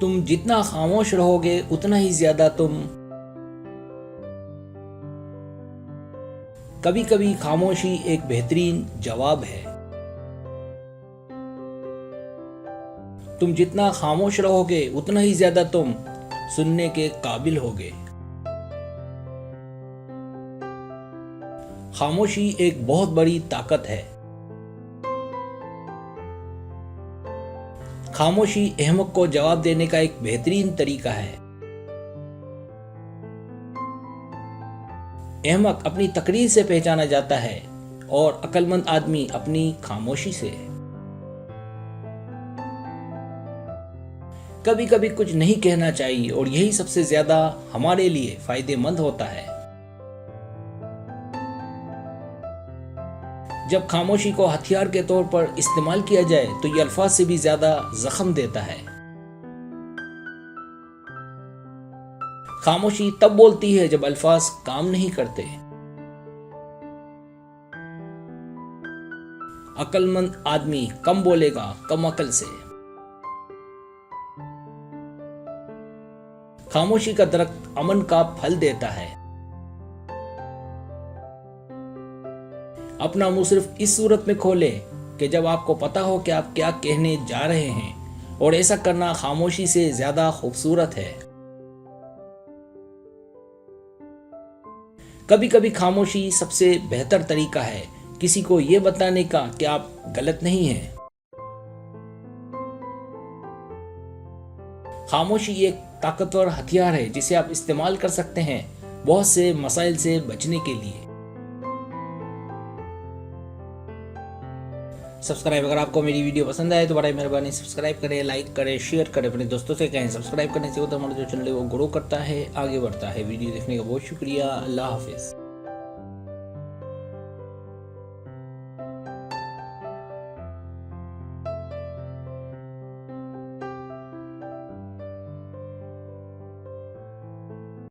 तुम जितना खामोश रहोगे उतना ही ज्यादा तुम। कभी कभी खामोशी एक बेहतरीन जवाब है। तुम जितना खामोश रहोगे उतना ही ज्यादा तुम सुनने के काबिल होगे। खामोशी एक बहुत बड़ी ताकत है। खामोशी अहमक को जवाब देने का एक बेहतरीन तरीका है। अहमक अपनी तकरीर से पहचाना जाता है और अक्लमंद आदमी अपनी खामोशी से। कभी कभी कुछ नहीं कहना चाहिए और यही सबसे ज्यादा हमारे लिए फायदेमंद होता है। जब खामोशी को हथियार के तौर पर इस्तेमाल किया जाए तो यह अल्फाज से भी ज्यादा जख्म देता है। खामोशी तब बोलती है जब अल्फाज काम नहीं करते। अक्लमंद आदमी कम बोलेगा, कम अकल से। खामोशी का दरख्त अमन का फल देता है। अपना मुंह सिर्फ इस सूरत में खोलें कि जब आपको पता हो कि आप क्या कहने जा रहे हैं, और ऐसा करना खामोशी से ज्यादा खूबसूरत है। कभी कभी खामोशी सबसे बेहतर तरीका है किसी को यह बताने का कि आप गलत नहीं हैं। खामोशी एक ताकतवर हथियार है जिसे आप इस्तेमाल कर सकते हैं बहुत से मसाइल से बचने के लिए। सब्सक्राइब, अगर आपको मेरी वीडियो पसंद आए तो बड़ी मेहरबानी सब्सक्राइब करें, लाइक करें, शेयर करें, अपने दोस्तों से कहें। सब्सक्राइब करने से होता हमारा जो चैनल है वो ग्रो करता है, आगे बढ़ता है। वीडियो देखने का बहुत शुक्रिया। अल्लाह हाफिज।